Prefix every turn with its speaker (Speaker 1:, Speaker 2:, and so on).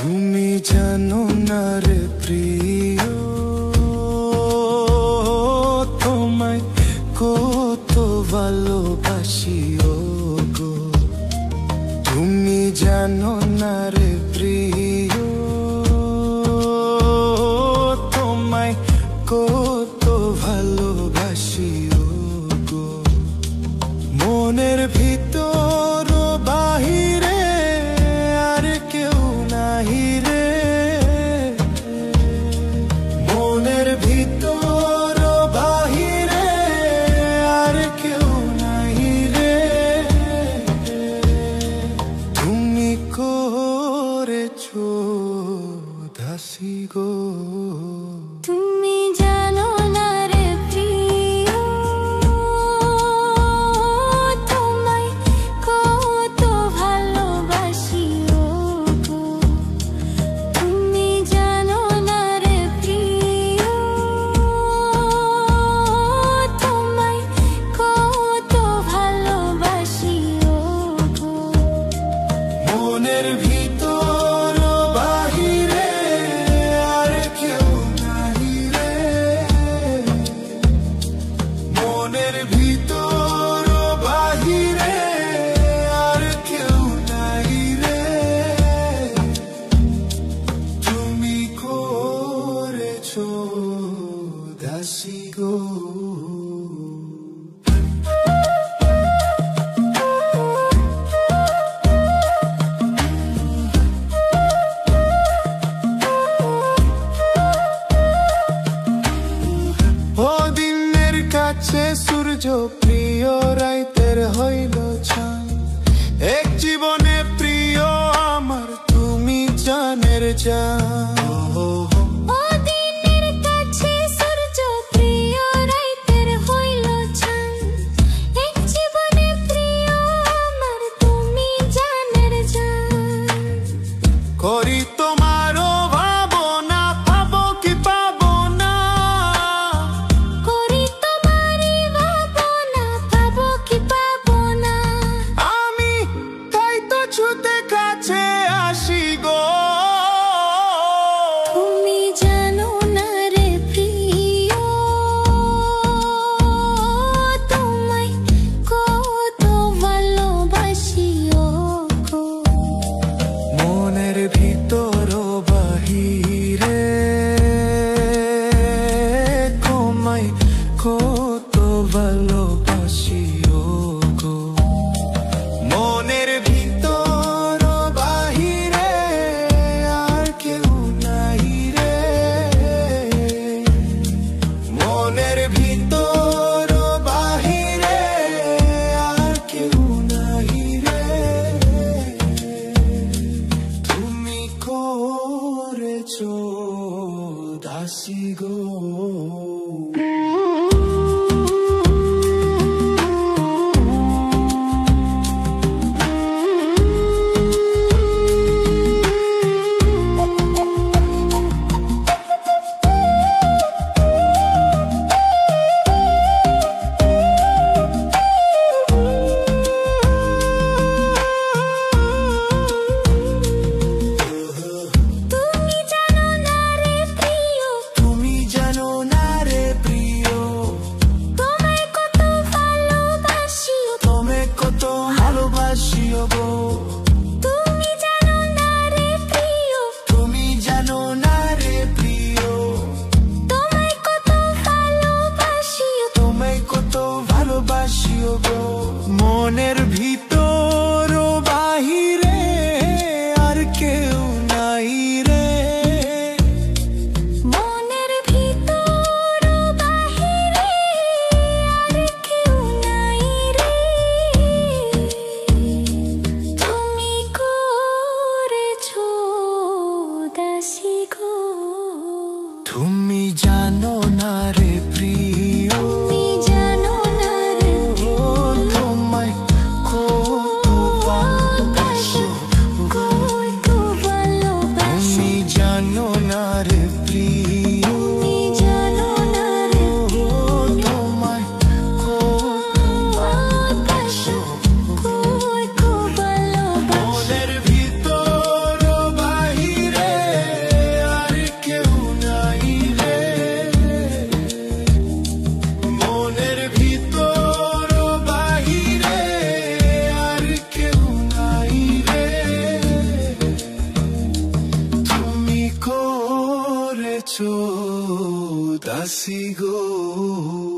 Speaker 1: তুমি জানো না রে প্রিয়, তোমায় কত ভালোবাসি গো। তুমি জানো না রে প্রিয়, তোমায় কত ভালোবাসি গো। মনের ভিতর বাহিরে আর কেউ নাহি রে, মনের ভিতর বাহিরে আর কেউ নাহি রে। তুমি করেছো দাসী গো।
Speaker 2: তুমি জানো না রে প্রিয়, তোমায় কত ভালোবাসি গো। তুমি জানো না রে প্রিয়, তোমায় কত ভালোবাসি গো।
Speaker 1: মনের ভিতর বাহিরে আর কেউ নাহি রে, মনের ভিতর বাহিরে আর কেউ নাহি রে। তুমি করেছো দাসী গো। ও দিনের কাছে সূর্য প্রিয় রাইতের হইল ছাই, এক জীবনে প্রিয় আমার তুমি জানের জান।
Speaker 2: ও দিনের কাছে সূর্য প্রিয় রাইতের হইল ছাই, এক জীবনে প্রিয় আমার তুমি জানের জান।
Speaker 1: করি তোমারও ভাবনা, পাবো কি পাবো না,
Speaker 2: করি তোমারই ভাবনা, পাবো কি পাবো না।
Speaker 1: আমি তাই তো ছুতে কাছে আসি গো।
Speaker 2: তুমি জানো না রে প্রিয়, তোমায় কত ভালোবাসি গো।
Speaker 1: মনের ভিতর বাহিরে তোমায় কত ভালোবাসি গো। মনের ভিতর বাহিরে আর কেউ নাহি রে, মনের ভিতর বাহিরে আর কেউ নাহি রে। তুমি করেছো দাসী গো।
Speaker 2: তুমি জানো না রে প্রিয়,
Speaker 1: তুমি জানো না রে প্রিয়,
Speaker 2: তোমায় কত ভালোবাসি।
Speaker 1: তোমায় কত ভালোবাসি গো।
Speaker 2: তুমি জানো না রে প্রিয়,
Speaker 1: তুমি জানো না রে প্রিয়,
Speaker 2: তোমায় কত ভালোবাসি।
Speaker 1: তোমায় কত ভালোবাসি গো। মনের ভিতর বাহিরে আর কেউ নাই রে,
Speaker 2: মনের ভিতর বাহিরে আর কেউ নাই রে। তুমি করেছো দাসী গো।
Speaker 1: তুমি জানো না রে প্রিয়,
Speaker 2: তুমি জানো না রে
Speaker 1: ও তোমায় কত ভালোবাসি গো।
Speaker 2: কত ভালোবাসি।
Speaker 1: তুমি জানো না রে প্রিয়,
Speaker 2: তুমি জানো না রে
Speaker 1: ও তোমায় কত করেছো দাসী গো।